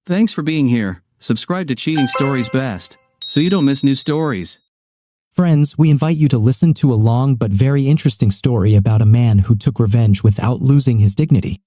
Thanks for being here. Subscribe to Cheating Stories Best, so you don't miss new stories. Friends, we invite you to listen to a long but very interesting story about a man who took revenge without losing his dignity.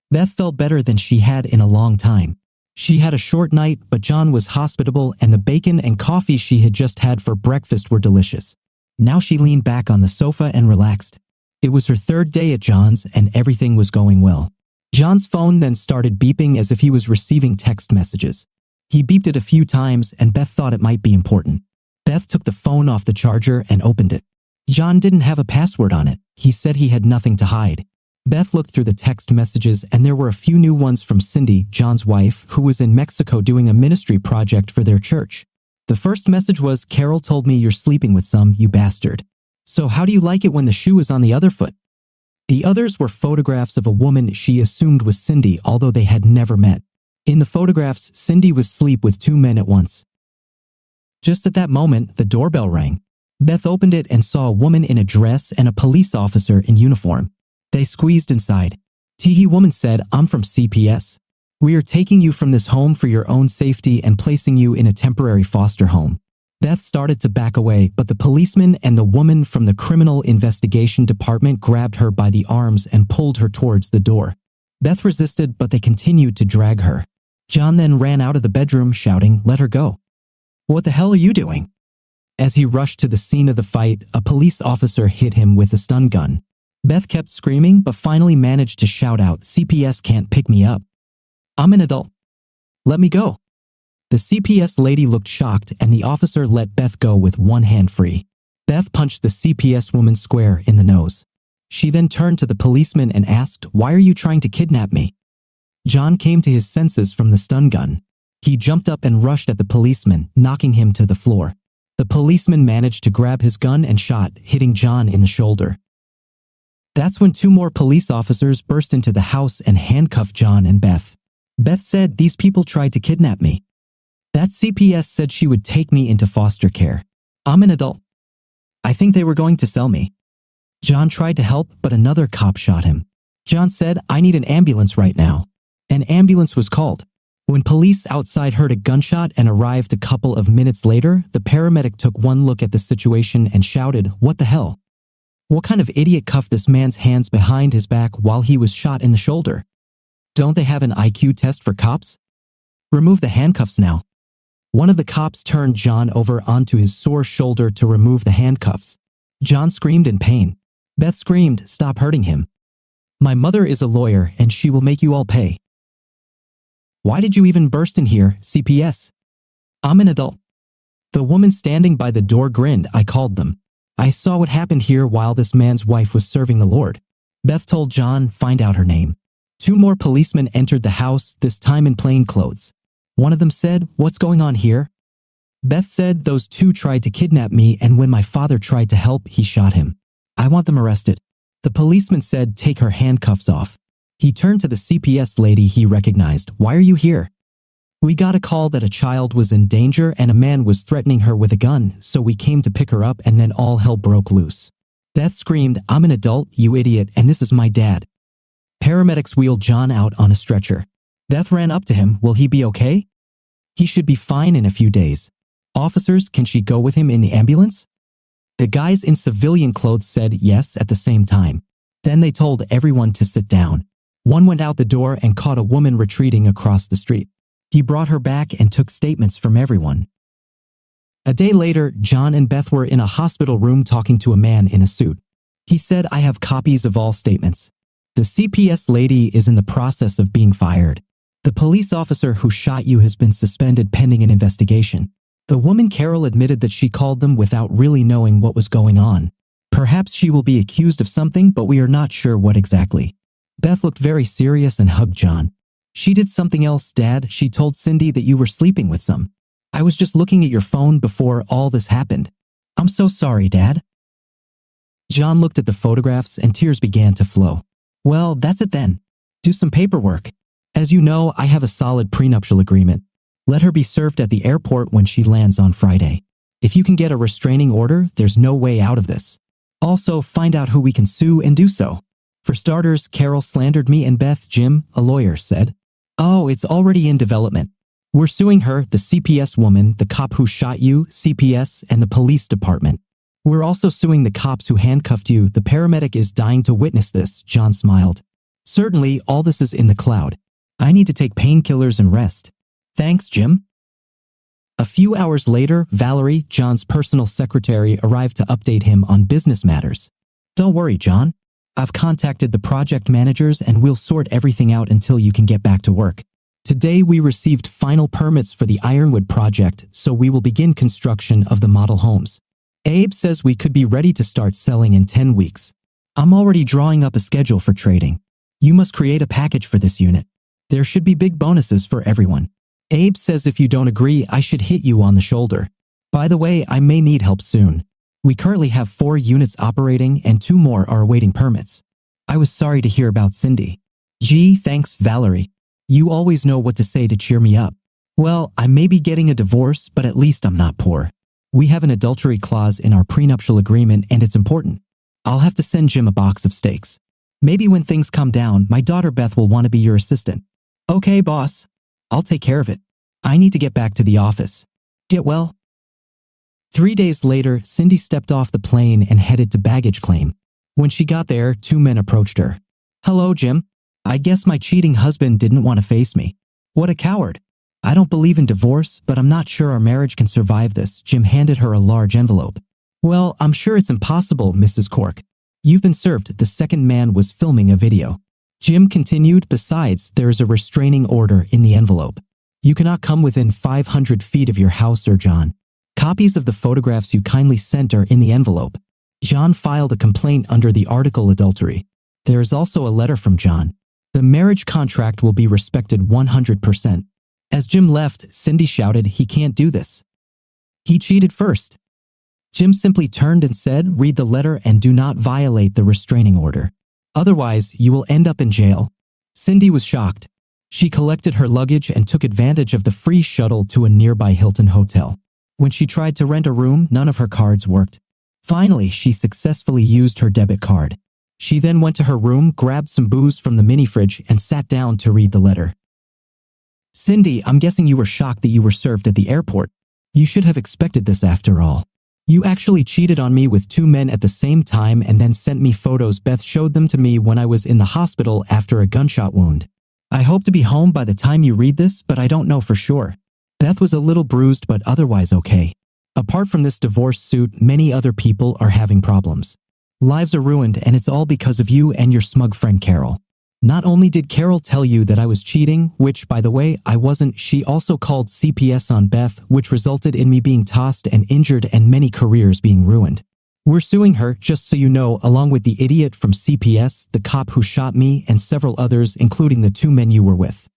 Beth felt better than she had in a long time. She had a short night, but John was hospitable and the bacon and coffee she had just had for breakfast were delicious. Now she leaned back on the sofa and relaxed. It was her third day at John's and everything was going well. John's phone then started beeping as if he was receiving text messages. He beeped it a few times and Beth thought it might be important. Beth took the phone off the charger and opened it. John didn't have a password on it. He said he had nothing to hide. Beth looked through the text messages and there were a few new ones from Cindy, John's wife, who was in Mexico doing a ministry project for their church. The first message was, "Carol told me you're sleeping with some, you bastard. So how do you like it when the shoe is on the other foot?" The others were photographs of a woman she assumed was Cindy, although they had never met. In the photographs, Cindy was asleep with two men at once. Just at that moment, the doorbell rang. Beth opened it and saw a woman in a dress and a police officer in uniform. They squeezed inside. Teehee woman said, "I'm from CPS. We are taking you from this home for your own safety and placing you in a temporary foster home." Beth started to back away, but the policeman and the woman from the criminal investigation department grabbed her by the arms and pulled her towards the door. Beth resisted, but they continued to drag her. John then ran out of the bedroom shouting, "Let her go." "What the hell are you doing?" As he rushed to the scene of the fight, a police officer hit him with a stun gun. Beth kept screaming, but finally managed to shout out, "CPS can't pick me up. I'm an adult. Let me go." The CPS lady looked shocked and the officer let Beth go with one hand free. Beth punched the CPS woman square in the nose. She then turned to the policeman and asked, "Why are you trying to kidnap me?" John came to his senses from the stun gun. He jumped up and rushed at the policeman, knocking him to the floor. The policeman managed to grab his gun and shot, hitting John in the shoulder. That's when two more police officers burst into the house and handcuffed John and Beth. Beth said, "These people tried to kidnap me. That CPS said she would take me into foster care. I'm an adult. I think they were going to sell me." John tried to help, but another cop shot him. John said, "I need an ambulance right now." An ambulance was called. When police outside heard a gunshot and arrived a couple of minutes later, the paramedic took one look at the situation and shouted, "What the hell? What kind of idiot cuffed this man's hands behind his back while he was shot in the shoulder? Don't they have an IQ test for cops? Remove the handcuffs now." One of the cops turned John over onto his sore shoulder to remove the handcuffs. John screamed in pain. Beth screamed, "Stop hurting him. My mother is a lawyer and she will make you all pay." "Why did you even burst in here, CPS? I'm an adult." The woman standing by the door grinned, "I called them. I saw what happened here while this man's wife was serving the Lord." Beth told John, "Find out her name." Two more policemen entered the house, this time in plain clothes. One of them said, "What's going on here?" Beth said, "Those two tried to kidnap me and when my father tried to help, he shot him. I want them arrested." The policeman said, "Take her handcuffs off." He turned to the CPS lady he recognized. "Why are you here?" "We got a call that a child was in danger and a man was threatening her with a gun, so we came to pick her up and then all hell broke loose." Beth screamed, "I'm an adult, you idiot, and this is my dad." Paramedics wheeled John out on a stretcher. Beth ran up to him. "Will he be okay?" "He should be fine in a few days." "Officers, can she go with him in the ambulance?" The guys in civilian clothes said yes at the same time. Then they told everyone to sit down. One went out the door and caught a woman retreating across the street. He brought her back and took statements from everyone. A day later, John and Beth were in a hospital room talking to a man in a suit. He said, "I have copies of all statements. The CPS lady is in the process of being fired. The police officer who shot you has been suspended pending an investigation." The woman Carol admitted that she called them without really knowing what was going on. "Perhaps she will be accused of something, but we are not sure what exactly." Beth looked very serious and hugged John. "She did something else, Dad. She told Cindy that you were sleeping with some. I was just looking at your phone before all this happened. I'm so sorry, Dad." John looked at the photographs and tears began to flow. "Well, that's it then. Do some paperwork. As you know, I have a solid prenuptial agreement. Let her be served at the airport when she lands on Friday. If you can get a restraining order, there's no way out of this. Also, find out who we can sue and do so. For starters, Carol slandered me and Beth, Jim, a lawyer, said. Oh, it's already in development. We're suing her, the CPS woman, the cop who shot you, CPS, and the police department. We're also suing the cops who handcuffed you. The paramedic is dying to witness this, John smiled. Certainly, all this is in the cloud. I need to take painkillers and rest. Thanks, Jim. A few hours later, Valerie, John's personal secretary, arrived to update him on business matters. Don't worry, John. I've contacted the project managers and we'll sort everything out until you can get back to work. Today we received final permits for the Ironwood project, so we will begin construction of the model homes. Abe says we could be ready to start selling in 10 weeks. I'm already drawing up a schedule for trading. You must create a package for this unit. There should be big bonuses for everyone. Abe says if you don't agree, I should hit you on the shoulder. By the way, I may need help soon. We currently have 4 units operating and 2 more are awaiting permits. I was sorry to hear about Cindy. Gee, thanks, Valerie. You always know what to say to cheer me up. Well, I may be getting a divorce, but at least I'm not poor. We have an adultery clause in our prenuptial agreement and it's important. I'll have to send Jim a box of steaks. Maybe when things calm down, my daughter Beth will want to be your assistant. Okay, boss. I'll take care of it. I need to get back to the office. Get well. 3 days later, Cindy stepped off the plane and headed to baggage claim. When she got there, 2 men approached her. Hello, Jim. I guess my cheating husband didn't want to face me. What a coward. I don't believe in divorce, but I'm not sure our marriage can survive this. Jim handed her a large envelope. Well, I'm sure it's impossible, Mrs. Cork. You've been served. The second man was filming a video. Jim continued, besides, there is a restraining order in the envelope. You cannot come within 500 feet of your house or John. Copies of the photographs you kindly sent are in the envelope. John filed a complaint under the article adultery. There is also a letter from John. The marriage contract will be respected 100%. As Jim left, Cindy shouted, he can't do this. He cheated first. Jim simply turned and said, read the letter and do not violate the restraining order. Otherwise, you will end up in jail. Cindy was shocked. She collected her luggage and took advantage of the free shuttle to a nearby Hilton hotel. When she tried to rent a room, none of her cards worked. Finally, she successfully used her debit card. She then went to her room, grabbed some booze from the mini fridge, and sat down to read the letter. Cindy, I'm guessing you were shocked that you were served at the airport. You should have expected this after all. You actually cheated on me with 2 men at the same time and then sent me photos. Beth showed them to me when I was in the hospital after a gunshot wound. I hope to be home by the time you read this, but I don't know for sure. Beth was a little bruised but otherwise okay. Apart from this divorce suit, many other people are having problems. Lives are ruined and it's all because of you and your smug friend Carol. Not only did Carol tell you that I was cheating, which, by the way, I wasn't, she also called CPS on Beth, which resulted in me being tossed and injured and many careers being ruined. We're suing her, just so you know, along with the idiot from CPS, the cop who shot me, and several others, including the 2 men you were with.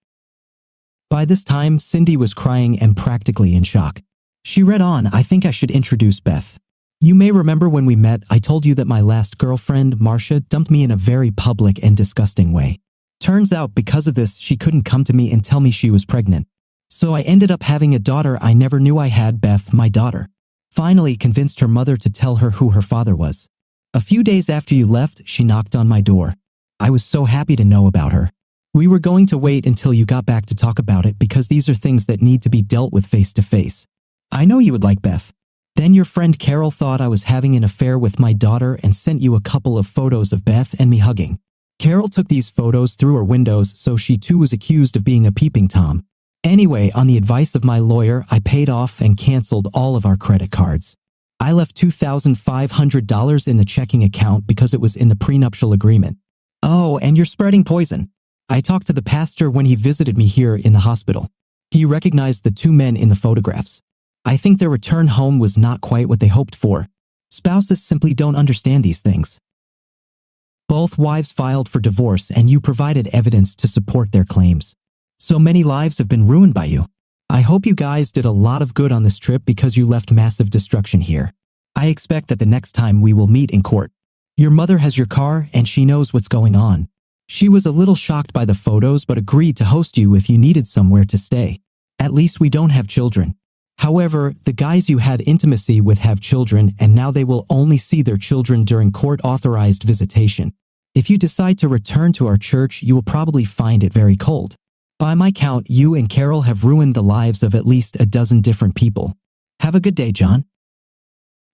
By this time, Cindy was crying and practically in shock. She read on, I think I should introduce Beth. You may remember when we met, I told you that my last girlfriend, Marcia, dumped me in a very public and disgusting way. Turns out, because of this, she couldn't come to me and tell me she was pregnant. So I ended up having a daughter I never knew I had. Beth, my daughter, finally convinced her mother to tell her who her father was. A few days after you left, she knocked on my door. I was so happy to know about her. We were going to wait until you got back to talk about it because these are things that need to be dealt with face to face. I know you would like Beth. Then your friend Carol thought I was having an affair with my daughter and sent you a couple of photos of Beth and me hugging. Carol took these photos through her windows, so she too was accused of being a peeping Tom. Anyway, on the advice of my lawyer, I paid off and canceled all of our credit cards. I left $2,500 in the checking account because it was in the prenuptial agreement. Oh, and you're spreading poison. I talked to the pastor when he visited me here in the hospital. He recognized the 2 men in the photographs. I think their return home was not quite what they hoped for. Spouses simply don't understand these things. Both wives filed for divorce and you provided evidence to support their claims. So many lives have been ruined by you. I hope you guys did a lot of good on this trip because you left massive destruction here. I expect that the next time we will meet in court. Your mother has your car and she knows what's going on. She was a little shocked by the photos but agreed to host you if you needed somewhere to stay. At least we don't have children. However, the guys you had intimacy with have children and now they will only see their children during court-authorized visitation. If you decide to return to our church, you will probably find it very cold. By my count, you and Carol have ruined the lives of at least a dozen different people. Have a good day, John."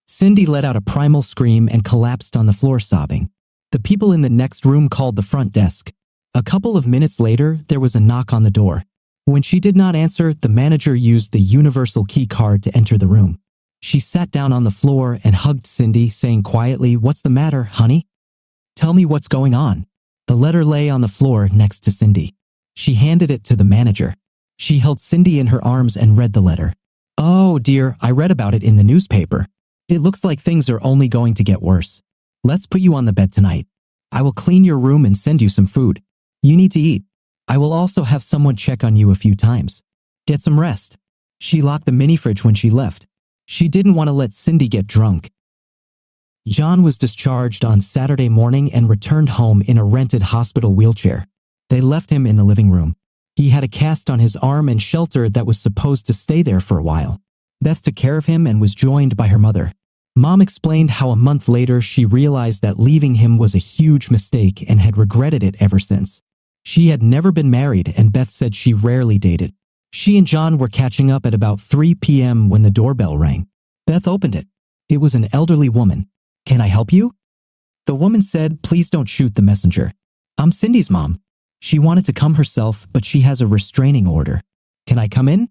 Cindy let out a primal scream and collapsed on the floor sobbing. The people in the next room called the front desk. A couple of minutes later, there was a knock on the door. When she did not answer, the manager used the universal key card to enter the room. She sat down on the floor and hugged Cindy, saying quietly, "What's the matter, honey? Tell me what's going on." The letter lay on the floor next to Cindy. She handed it to the manager. She held Cindy in her arms and read the letter. "Oh dear, I read about it in the newspaper. It looks like things are only going to get worse. Let's put you on the bed tonight. I will clean your room and send you some food. You need to eat. I will also have someone check on you a few times. Get some rest." She locked the mini fridge when she left. She didn't want to let Cindy get drunk. John was discharged on Saturday morning and returned home in a rented hospital wheelchair. They left him in the living room. He had a cast on his arm and shelter that was supposed to stay there for a while. Beth took care of him and was joined by her mother. Mom explained how a month later she realized that leaving him was a huge mistake and had regretted it ever since. She had never been married, and Beth said she rarely dated. She and John were catching up at about 3 p.m. when the doorbell rang. Beth opened it. It was an elderly woman. "Can I help you?" The woman said, "Please don't shoot the messenger. I'm Cindy's mom. She wanted to come herself, but she has a restraining order. Can I come in?"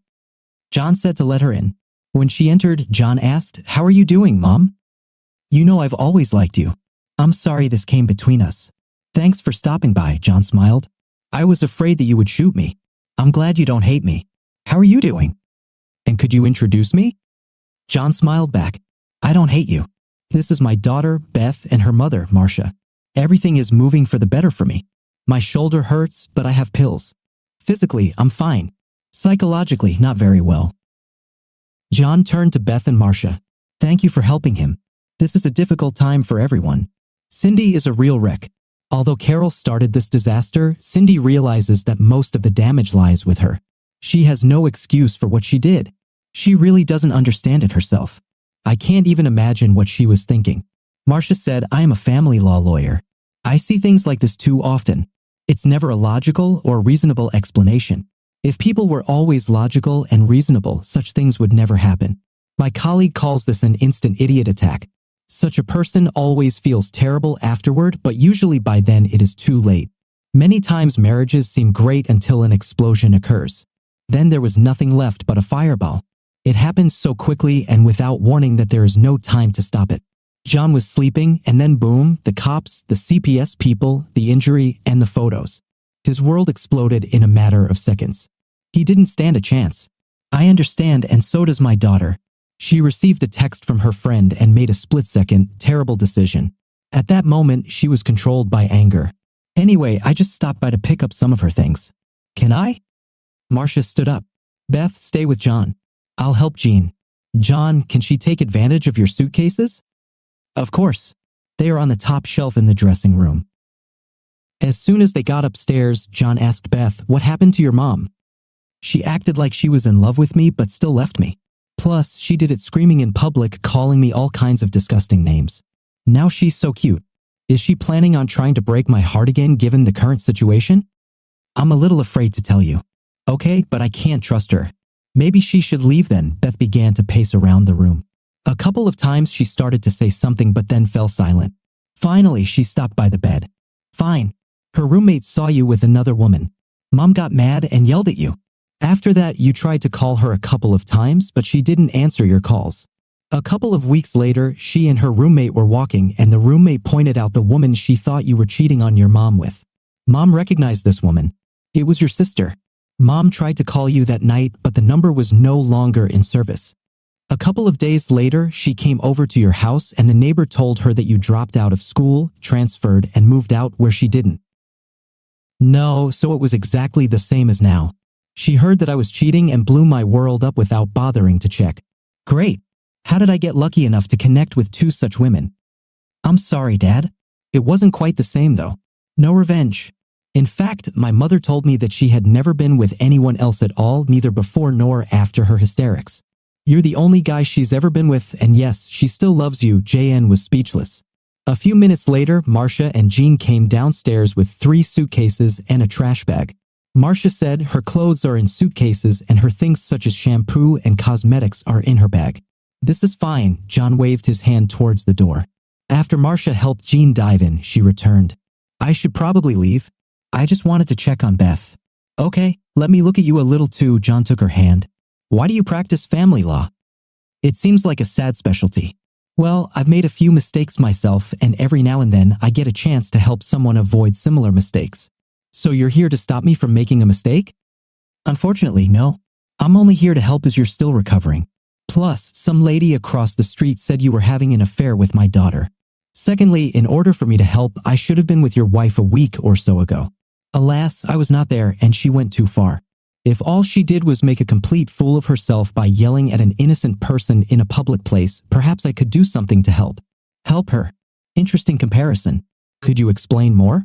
John said to let her in. When she entered, John asked, "How are you doing, Mom?" "You know I've always liked you. I'm sorry this came between us." "Thanks for stopping by," John smiled. "I was afraid that you would shoot me. I'm glad you don't hate me. How are you doing? And could you introduce me?" John smiled back. "I don't hate you. This is my daughter, Beth, and her mother, Marcia. Everything is moving for the better for me. My shoulder hurts, but I have pills. Physically, I'm fine. Psychologically, not very well." John turned to Beth and Marcia. "Thank you for helping him. This is a difficult time for everyone. Cindy is a real wreck. Although Carol started this disaster, Cindy realizes that most of the damage lies with her. She has no excuse for what she did. She really doesn't understand it herself. I can't even imagine what she was thinking." Marcia said, "I am a family law lawyer. I see things like this too often. It's never a logical or reasonable explanation. If people were always logical and reasonable, such things would never happen. My colleague calls this an instant idiot attack. Such a person always feels terrible afterward, but usually by then it is too late. Many times marriages seem great until an explosion occurs. Then there was nothing left but a fireball. It happens so quickly and without warning that there is no time to stop it." John was sleeping, and then boom, the cops, the CPS people, the injury, and the photos. His world exploded in a matter of seconds. He didn't stand a chance. "I understand, and so does my daughter." She received a text from her friend and made a split-second, terrible decision. At that moment, she was controlled by anger. "Anyway, I just stopped by to pick up some of her things. Can I?" Marcia stood up. "Beth, stay with John. I'll help Jean." "John, can she take advantage of your suitcases?" "Of course. They are on the top shelf in the dressing room." As soon as they got upstairs, John asked Beth, "What happened to your mom?" "She acted like she was in love with me, but still left me. Plus, she did it screaming in public, calling me all kinds of disgusting names. Now she's so cute. Is she planning on trying to break my heart again given the current situation? I'm a little afraid to tell you." "Okay, but I can't trust her. Maybe she should leave then." Beth began to pace around the room. A couple of times she started to say something but then fell silent. Finally, she stopped by the bed. "Fine. Her roommate saw you with another woman. Mom got mad and yelled at you. After that, you tried to call her a couple of times, but she didn't answer your calls. A couple of weeks later, she and her roommate were walking, and the roommate pointed out the woman she thought you were cheating on your mom with. Mom recognized this woman. It was your sister. Mom tried to call you that night, but the number was no longer in service. A couple of days later, she came over to your house, and the neighbor told her that you dropped out of school, transferred, and moved out where she didn't. No, so it was exactly the same as now. She heard that I was cheating and blew my world up without bothering to check. Great. How did I get lucky enough to connect with two such women? I'm sorry, Dad. It wasn't quite the same, though. No revenge. In fact, my mother told me that she had never been with anyone else at all, neither before nor after her hysterics. You're the only guy she's ever been with, and yes, she still loves you." JN was speechless. A few minutes later, Marcia and Jean came downstairs with 3 suitcases and a trash bag. Marcia said her clothes are in suitcases and her things such as shampoo and cosmetics are in her bag. This is fine, John waved his hand towards the door. After Marcia helped Jean dive in, she returned. I should probably leave. I just wanted to check on Beth. Okay, let me look at you a little too, John took her hand. Why do you practice family law? It seems like a sad specialty. Well, I've made a few mistakes myself, and every now and then I get a chance to help someone avoid similar mistakes. So you're here to stop me from making a mistake? Unfortunately, no. I'm only here to help as you're still recovering. Plus, some lady across the street said you were having an affair with my daughter. Secondly, in order for me to help, I should have been with your wife a week or so ago. Alas, I was not there and she went too far. If all she did was make a complete fool of herself by yelling at an innocent person in a public place, perhaps I could do something to help. Help her. Interesting comparison. Could you explain more?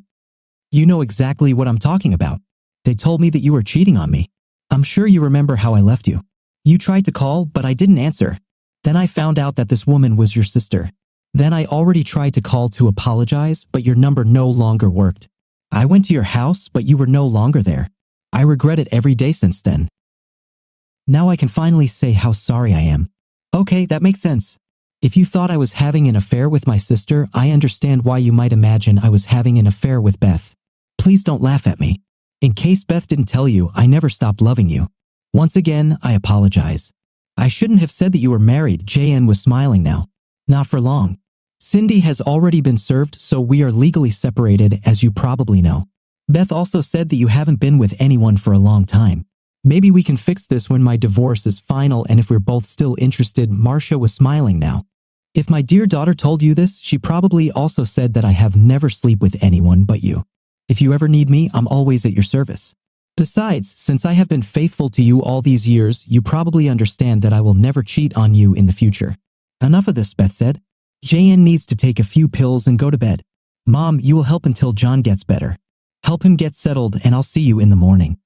You know exactly what I'm talking about. They told me that you were cheating on me. I'm sure you remember how I left you. You tried to call, but I didn't answer. Then I found out that this woman was your sister. Then I already tried to call to apologize, but your number no longer worked. I went to your house, but you were no longer there. I regret it every day since then. Now I can finally say how sorry I am. Okay, that makes sense. If you thought I was having an affair with my sister, I understand why you might imagine I was having an affair with Beth. Please don't laugh at me. In case Beth didn't tell you, I never stopped loving you. Once again, I apologize. I shouldn't have said that you were married. JN was smiling now. Not for long. Cindy has already been served, so we are legally separated, as you probably know. Beth also said that you haven't been with anyone for a long time. Maybe we can fix this when my divorce is final and if we're both still interested. Marcia was smiling now. If my dear daughter told you this, she probably also said that I have never slept with anyone but you. If you ever need me, I'm always at your service. Besides, since I have been faithful to you all these years, you probably understand that I will never cheat on you in the future. Enough of this, Beth said. JN needs to take a few pills and go to bed. Mom, you will help until John gets better. Help him get settled and I'll see you in the morning.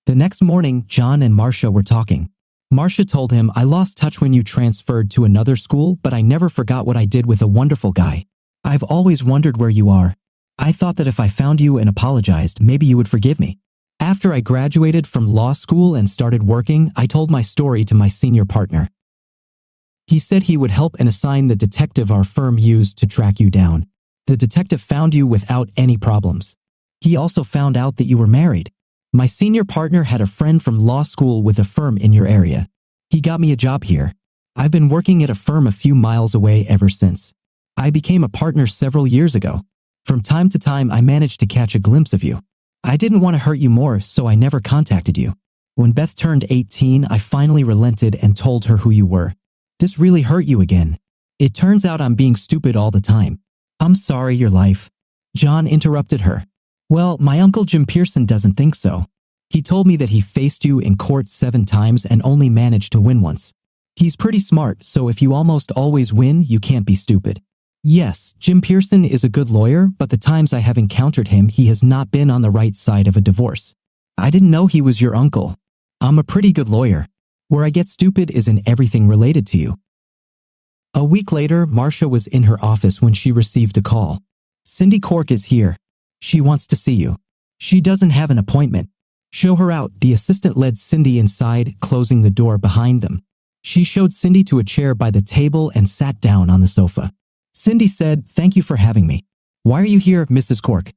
The next morning, John and Marcia were talking. Marcia told him, I lost touch when you transferred to another school, but I never forgot what I did with a wonderful guy. I've always wondered where you are. I thought that if I found you and apologized, maybe you would forgive me. After I graduated from law school and started working, I told my story to my senior partner. He said he would help and assign the detective our firm used to track you down. The detective found you without any problems. He also found out that you were married. My senior partner had a friend from law school with a firm in your area. He got me a job here. I've been working at a firm a few miles away ever since. I became a partner several years ago. From time to time, I managed to catch a glimpse of you. I didn't want to hurt you more, so I never contacted you. When Beth turned 18, I finally relented and told her who you were. This really hurt you again. It turns out I'm being stupid all the time. I'm sorry, your life. John interrupted her. Well, my uncle Jim Pearson doesn't think so. He told me that he faced you in court 7 times and only managed to win once. He's pretty smart, so if you almost always win, you can't be stupid. Yes, Jim Pearson is a good lawyer, but the times I have encountered him, he has not been on the right side of a divorce. I didn't know he was your uncle. I'm a pretty good lawyer. Where I get stupid is in everything related to you. A week later, Marcia was in her office when she received a call. Cindy Cork is here. She wants to see you. She doesn't have an appointment. Show her out. The assistant led Cindy inside, closing the door behind them. She showed Cindy to a chair by the table and sat down on the sofa. Cindy said, Thank you for having me. Why are you here, Mrs. Cork?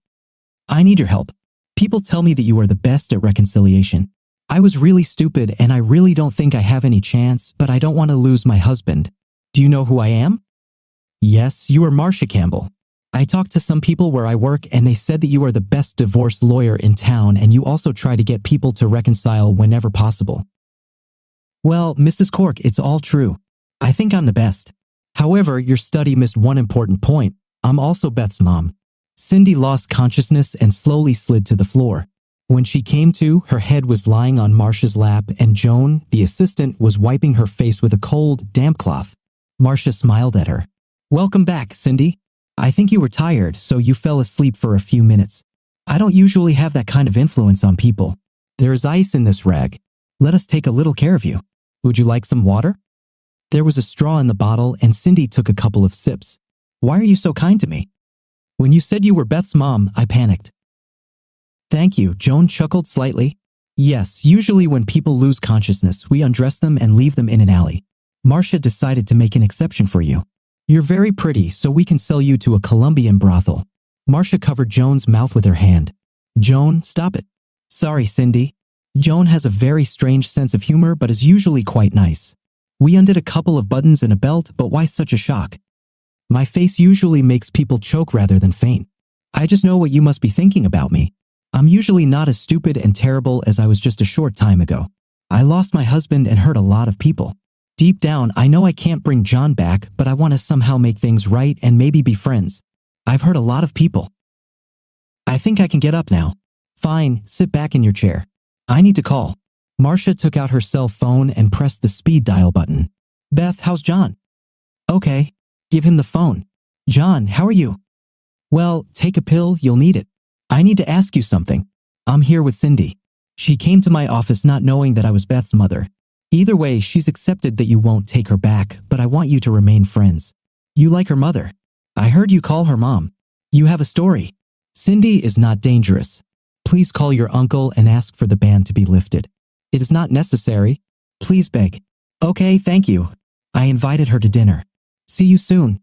I need your help. People tell me that you are the best at reconciliation. I was really stupid and I really don't think I have any chance, but I don't want to lose my husband. Do you know who I am? Yes, you are Marcia Campbell. I talked to some people where I work and they said that you are the best divorce lawyer in town and you also try to get people to reconcile whenever possible. Well, Mrs. Cork, it's all true. I think I'm the best. However, your study missed one important point. I'm also Beth's mom. Cindy lost consciousness and slowly slid to the floor. When she came to, her head was lying on Marcia's lap and Joan, the assistant, was wiping her face with a cold, damp cloth. Marcia smiled at her. Welcome back, Cindy. I think you were tired, so you fell asleep for a few minutes. I don't usually have that kind of influence on people. There is ice in this rag. Let us take a little care of you. Would you like some water? There was a straw in the bottle and Cindy took a couple of sips. Why are you so kind to me? When you said you were Beth's mom, I panicked. Thank you, Joan chuckled slightly. Yes, usually when people lose consciousness, we undress them and leave them in an alley. Marcia decided to make an exception for you. You're very pretty, so we can sell you to a Colombian brothel. Marcia covered Joan's mouth with her hand. Joan, stop it. Sorry, Cindy. Joan has a very strange sense of humor but is usually quite nice. We undid a couple of buttons in a belt, but why such a shock? My face usually makes people choke rather than faint. I just know what you must be thinking about me. I'm usually not as stupid and terrible as I was just a short time ago. I lost my husband and hurt a lot of people. Deep down, I know I can't bring John back, but I want to somehow make things right and maybe be friends. I've hurt a lot of people. I think I can get up now. Fine, sit back in your chair. I need to call. Marcia took out her cell phone and pressed the speed dial button. Beth, how's John? Okay. Give him the phone. John, how are you? Well, take a pill, you'll need it. I need to ask you something. I'm here with Cindy. She came to my office not knowing that I was Beth's mother. Either way, she's accepted that you won't take her back, but I want you to remain friends. You like her mother. I heard you call her mom. You have a story. Cindy is not dangerous. Please call your uncle and ask for the ban to be lifted. It is not necessary. Please beg. Okay, thank you. I invited her to dinner. See you soon.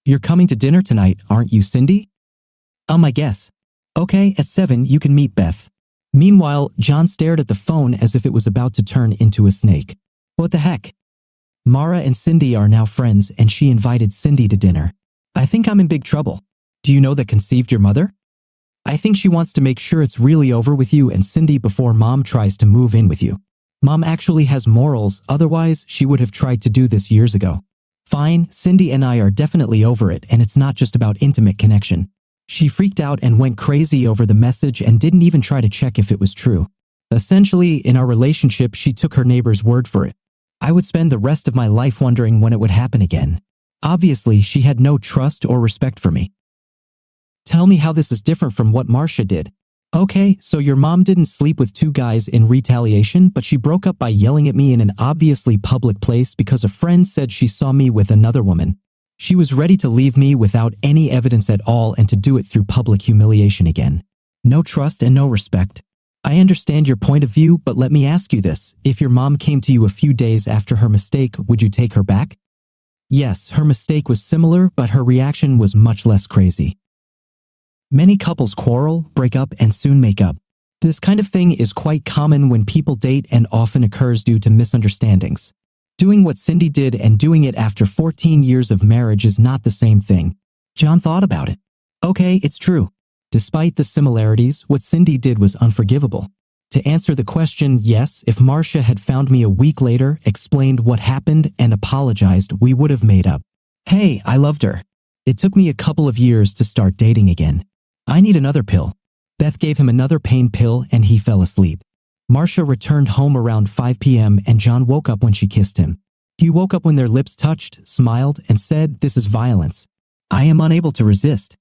You're coming to dinner tonight, aren't you, Cindy? I guess. Okay, at 7 you can meet Beth. Meanwhile, John stared at the phone as if it was about to turn into a snake. What the heck? Mara and Cindy are now friends and she invited Cindy to dinner. I think I'm in big trouble. Do you know that conceived your mother? I think she wants to make sure it's really over with you and Cindy before Mom tries to move in with you. Mom actually has morals, otherwise she would have tried to do this years ago. Fine, Cindy and I are definitely over it and it's not just about intimate connection. She freaked out and went crazy over the message and didn't even try to check if it was true. Essentially, in our relationship, she took her neighbor's word for it. I would spend the rest of my life wondering when it would happen again. Obviously, she had no trust or respect for me. Tell me how this is different from what Marcia did. Okay, so your mom didn't sleep with 2 guys in retaliation, but she broke up by yelling at me in an obviously public place because a friend said she saw me with another woman. She was ready to leave me without any evidence at all and to do it through public humiliation again. No trust and no respect. I understand your point of view, but let me ask you this. If your mom came to you a few days after her mistake, would you take her back? Yes, her mistake was similar, but her reaction was much less crazy. Many couples quarrel, break up, and soon make up. This kind of thing is quite common when people date and often occurs due to misunderstandings. Doing what Cindy did and doing it after 14 years of marriage is not the same thing. John thought about it. Okay, it's true. Despite the similarities, what Cindy did was unforgivable. To answer the question, yes, if Marcia had found me a week later, explained what happened, and apologized, we would have made up. Hey, I loved her. It took me a couple of years to start dating again. I need another pill. Beth gave him another pain pill and he fell asleep. Marcia returned home around 5 p.m. and John woke up when she kissed him. He woke up when their lips touched, smiled, and said, "This is violence. I am unable to resist."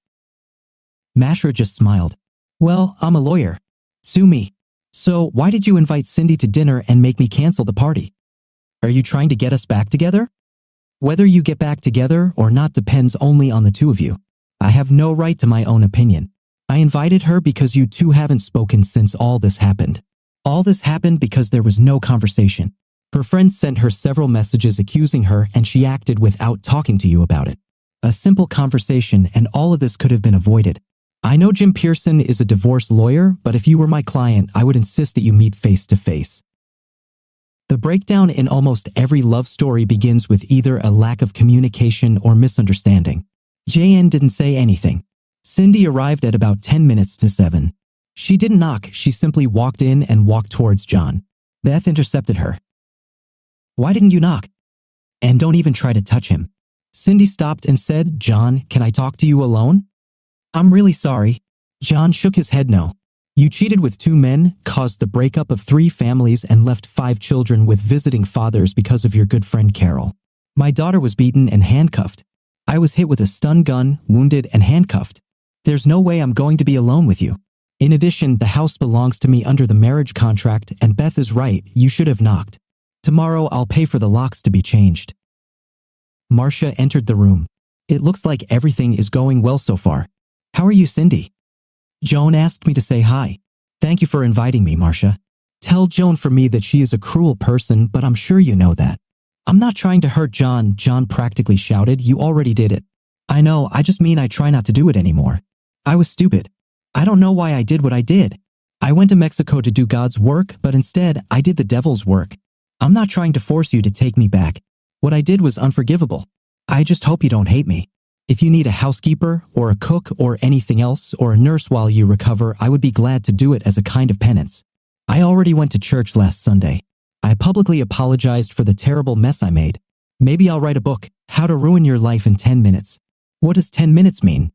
Masha just smiled. Well, I'm a lawyer. Sue me. So why did you invite Cindy to dinner and make me cancel the party? Are you trying to get us back together? Whether you get back together or not depends only on the two of you. I have no right to my own opinion. I invited her because you two haven't spoken since all this happened. All this happened because there was no conversation. Her friends sent her several messages accusing her and she acted without talking to you about it. A simple conversation and all of this could have been avoided. I know Jim Pearson is a divorce lawyer, but if you were my client, I would insist that you meet face to face. The breakdown in almost every love story begins with either a lack of communication or misunderstanding. JN didn't say anything. Cindy arrived at about 10 minutes to 7. She didn't knock, she simply walked in and walked towards John. Beth intercepted her. Why didn't you knock? And don't even try to touch him. Cindy stopped and said, John, can I talk to you alone? I'm really sorry. John shook his head no. You cheated with 2 men, caused the breakup of 3 families, and left 5 children with visiting fathers because of your good friend Carol. My daughter was beaten and handcuffed. I was hit with a stun gun, wounded, and handcuffed. There's no way I'm going to be alone with you. In addition, the house belongs to me under the marriage contract, and Beth is right, you should have knocked. Tomorrow I'll pay for the locks to be changed. Marcia entered the room. It looks like everything is going well so far. How are you, Cindy? Joan asked me to say hi. Thank you for inviting me, Marcia. Tell Joan for me that she is a cruel person, but I'm sure you know that. I'm not trying to hurt John, John practically shouted. You already did it. I know, I just mean I try not to do it anymore. I was stupid. I don't know why I did what I did. I went to Mexico to do God's work, but instead, I did the devil's work. I'm not trying to force you to take me back. What I did was unforgivable. I just hope you don't hate me. If you need a housekeeper, or a cook, or anything else, or a nurse while you recover, I would be glad to do it as a kind of penance. I already went to church last Sunday. I publicly apologized for the terrible mess I made. Maybe I'll write a book, How to Ruin Your Life in 10 Minutes. What does 10 minutes mean?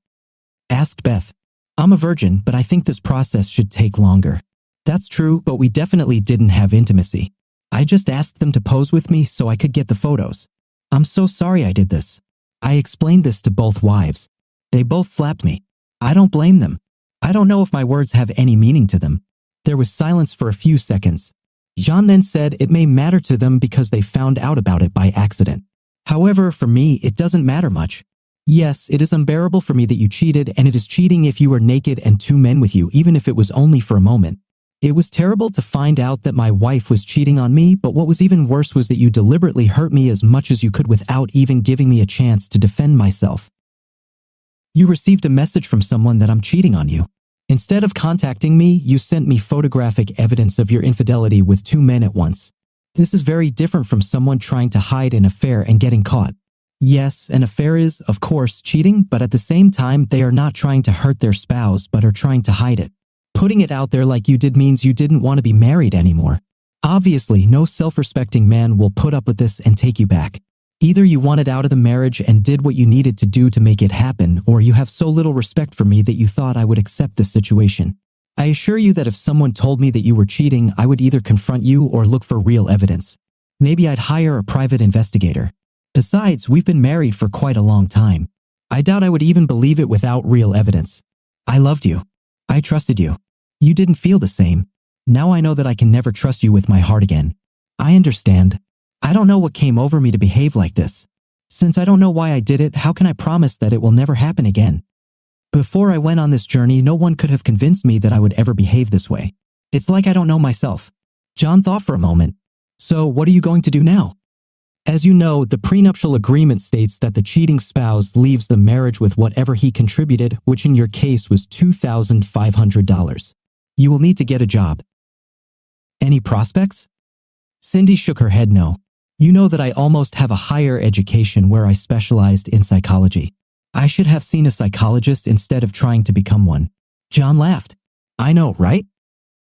Asked Beth. I'm a virgin, but I think this process should take longer. That's true, but we definitely didn't have intimacy. I just asked them to pose with me so I could get the photos. I'm so sorry I did this. I explained this to both wives. They both slapped me. I don't blame them. I don't know if my words have any meaning to them. There was silence for a few seconds. Jean then said it may matter to them because they found out about it by accident. However, for me, it doesn't matter much. Yes, it is unbearable for me that you cheated, and it is cheating if you were naked and two men with you, even if it was only for a moment. It was terrible to find out that my wife was cheating on me, but what was even worse was that you deliberately hurt me as much as you could without even giving me a chance to defend myself. You received a message from someone that I'm cheating on you. Instead of contacting me, you sent me photographic evidence of your infidelity with two men at once. This is very different from someone trying to hide an affair and getting caught. Yes, an affair is, of course, cheating, but at the same time, they are not trying to hurt their spouse, but are trying to hide it. Putting it out there like you did means you didn't want to be married anymore. Obviously, no self-respecting man will put up with this and take you back. Either you wanted out of the marriage and did what you needed to do to make it happen, or you have so little respect for me that you thought I would accept this situation. I assure you that if someone told me that you were cheating, I would either confront you or look for real evidence. Maybe I'd hire a private investigator. Besides, we've been married for quite a long time. I doubt I would even believe it without real evidence. I loved you. I trusted you. You didn't feel the same. Now I know that I can never trust you with my heart again. I understand. I don't know what came over me to behave like this. Since I don't know why I did it, how can I promise that it will never happen again? Before I went on this journey, no one could have convinced me that I would ever behave this way. It's like I don't know myself. John thought for a moment. So what are you going to do now? As you know, the prenuptial agreement states that the cheating spouse leaves the marriage with whatever he contributed, which in your case was $2,500. You will need to get a job. Any prospects? Cindy shook her head no. You know that I almost have a higher education where I specialized in psychology. I should have seen a psychologist instead of trying to become one. John laughed. I know, right?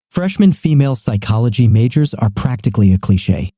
Freshman female psychology majors are practically a cliché.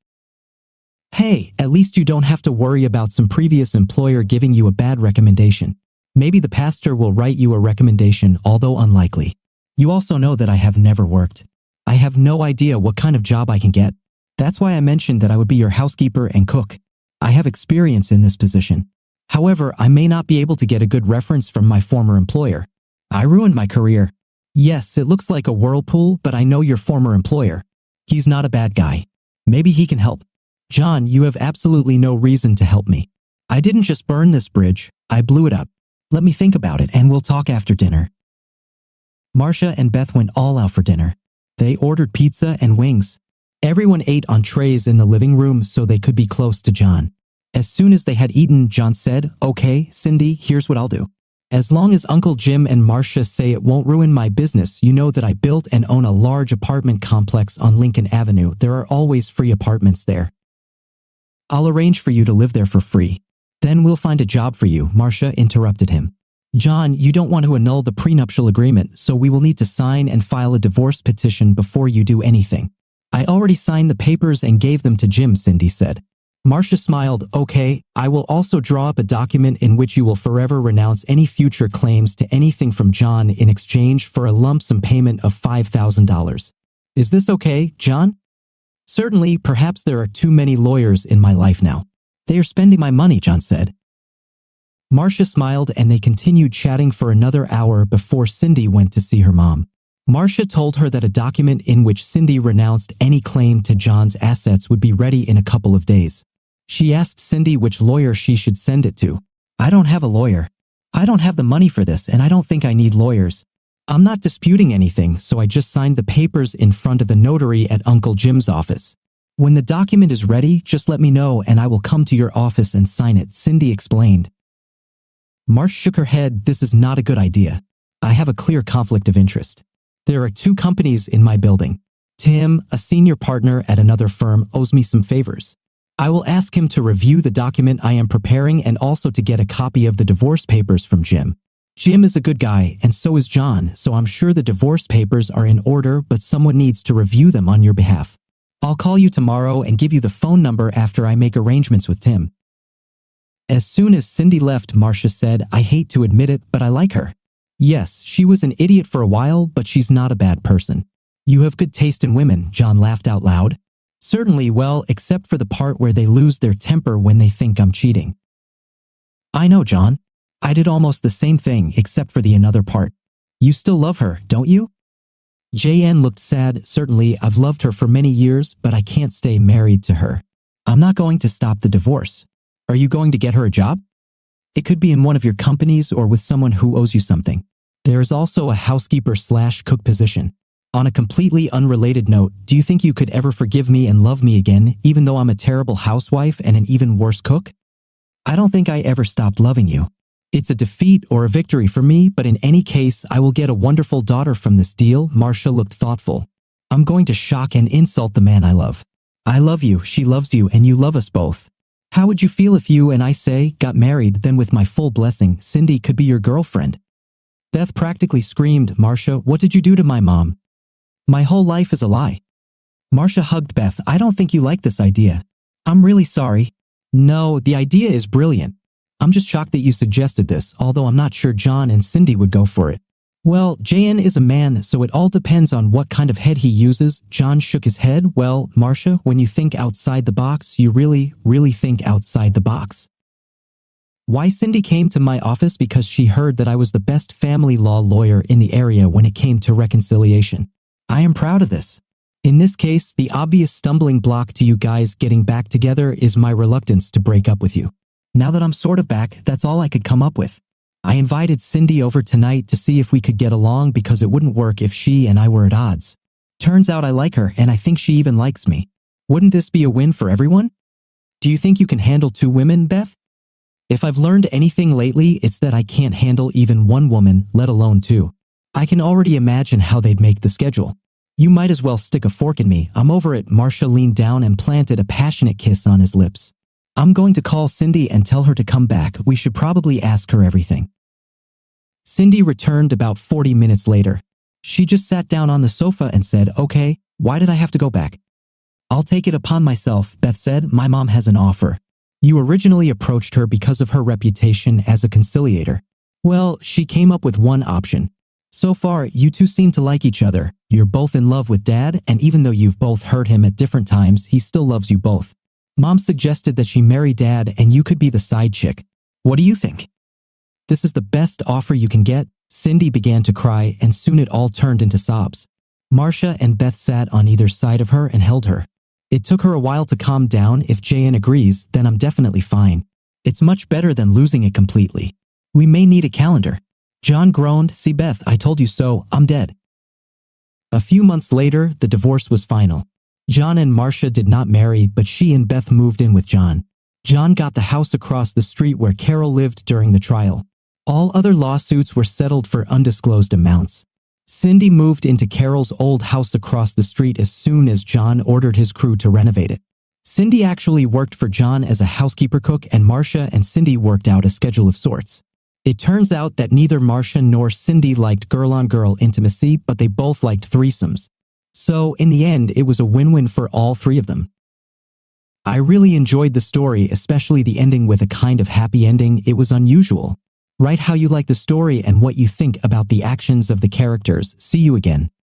Hey, at least you don't have to worry about some previous employer giving you a bad recommendation. Maybe the pastor will write you a recommendation, although unlikely. You also know that I have never worked. I have no idea what kind of job I can get. That's why I mentioned that I would be your housekeeper and cook. I have experience in this position. However, I may not be able to get a good reference from my former employer. I ruined my career. Yes, it looks like a whirlpool, but I know your former employer. He's not a bad guy. Maybe he can help. John, you have absolutely no reason to help me. I didn't just burn this bridge, I blew it up. Let me think about it and we'll talk after dinner. Marcia and Beth went all out for dinner. They ordered pizza and wings. Everyone ate on trays in the living room so they could be close to John. As soon as they had eaten, John said, Okay, Cindy, here's what I'll do. As long as Uncle Jim and Marcia say it won't ruin my business, you know that I built and own a large apartment complex on Lincoln Avenue. There are always free apartments there. I'll arrange for you to live there for free. Then we'll find a job for you, Marcia interrupted him. John, you don't want to annul the prenuptial agreement, so we will need to sign and file a divorce petition before you do anything. I already signed the papers and gave them to Jim, Cindy said. Marcia smiled. Okay, I will also draw up a document in which you will forever renounce any future claims to anything from John in exchange for a lump sum payment of $5,000. Is this okay, John? Certainly, perhaps there are too many lawyers in my life now. They are spending my money, John said. Marcia smiled and they continued chatting for another hour before Cindy went to see her mom. Marcia told her that a document in which Cindy renounced any claim to John's assets would be ready in a couple of days. She asked Cindy which lawyer she should send it to. I don't have a lawyer. I don't have the money for this and I don't think I need lawyers. I'm not disputing anything, so I just signed the papers in front of the notary at Uncle Jim's office. When the document is ready, just let me know and I will come to your office and sign it, Cindy explained. Marsh shook her head. This is not a good idea. I have a clear conflict of interest. There are 2 companies in my building. Tim, a senior partner at another firm, owes me some favors. I will ask him to review the document I am preparing and also to get a copy of the divorce papers from Jim. Jim is a good guy, and so is John, so I'm sure the divorce papers are in order, but someone needs to review them on your behalf. I'll call you tomorrow and give you the phone number after I make arrangements with Tim. As soon as Cindy left, Marcia said, I hate to admit it, but I like her. Yes, she was an idiot for a while, but she's not a bad person. You have good taste in women, John laughed out loud. Certainly, well, except for the part where they lose their temper when they think I'm cheating. I know, John. I did almost the same thing, except for the another part. You still love her, don't you? JN looked sad. Certainly, I've loved her for many years, but I can't stay married to her. I'm not going to stop the divorce. Are you going to get her a job? It could be in one of your companies or with someone who owes you something. There is also a housekeeper/cook position. On a completely unrelated note, do you think you could ever forgive me and love me again, even though I'm a terrible housewife and an even worse cook? I don't think I ever stopped loving you. It's a defeat or a victory for me, but in any case, I will get a wonderful daughter from this deal. Marcia looked thoughtful. I'm going to shock and insult the man I love. I love you, she loves you, and you love us both. How would you feel if you and I got married, then with my full blessing, Cindy could be your girlfriend? Beth practically screamed, Marcia, what did you do to my mom? My whole life is a lie. Marcia hugged Beth. I don't think you like this idea. I'm really sorry. No, the idea is brilliant. I'm just shocked that you suggested this, although I'm not sure John and Cindy would go for it. Well, JN is a man, so it all depends on what kind of head he uses. John shook his head. Well, Marcia, when you think outside the box, you really think outside the box. Why Cindy came to my office because she heard that I was the best family law lawyer in the area when it came to reconciliation. I am proud of this. In this case, the obvious stumbling block to you guys getting back together is my reluctance to break up with you. Now that I'm sort of back, that's all I could come up with. I invited Cindy over tonight to see if we could get along because it wouldn't work if she and I were at odds. Turns out I like her and I think she even likes me. Wouldn't this be a win for everyone? Do you think you can handle 2 women, Beth? If I've learned anything lately, it's that I can't handle even 1 woman, let alone 2. I can already imagine how they'd make the schedule. You might as well stick a fork in me. I'm over it. Marcia leaned down and planted a passionate kiss on his lips. I'm going to call Cindy and tell her to come back. We should probably ask her everything. Cindy returned about 40 minutes later. She just sat down on the sofa and said, okay, why did I have to go back? I'll take it upon myself, Beth said. My mom has an offer. You originally approached her because of her reputation as a conciliator. Well, she came up with one option. So far, you 2 seem to like each other. You're both in love with Dad, and even though you've both hurt him at different times, he still loves you both. Mom suggested that she marry Dad and you could be the side chick. What do you think? This is the best offer you can get. Cindy began to cry, and soon it all turned into sobs. Marcia and Beth sat on either side of her and held her. It took her a while to calm down. If JN agrees, then I'm definitely fine. It's much better than losing it completely. We may need a calendar. John groaned. See, Beth, I told you so. I'm dead. A few months later, the divorce was final. John and Marcia did not marry, but she and Beth moved in with John. John got the house across the street where Carol lived during the trial. All other lawsuits were settled for undisclosed amounts. Cindy moved into Carol's old house across the street as soon as John ordered his crew to renovate it. Cindy actually worked for John as a housekeeper cook, and Marcia and Cindy worked out a schedule of sorts. It turns out that neither Marcia nor Cindy liked girl-on-girl intimacy, but they both liked threesomes. So, in the end, it was a win-win for all 3 of them. I really enjoyed the story, especially the ending with a kind of happy ending. It was unusual. Write how you like the story and what you think about the actions of the characters. See you again.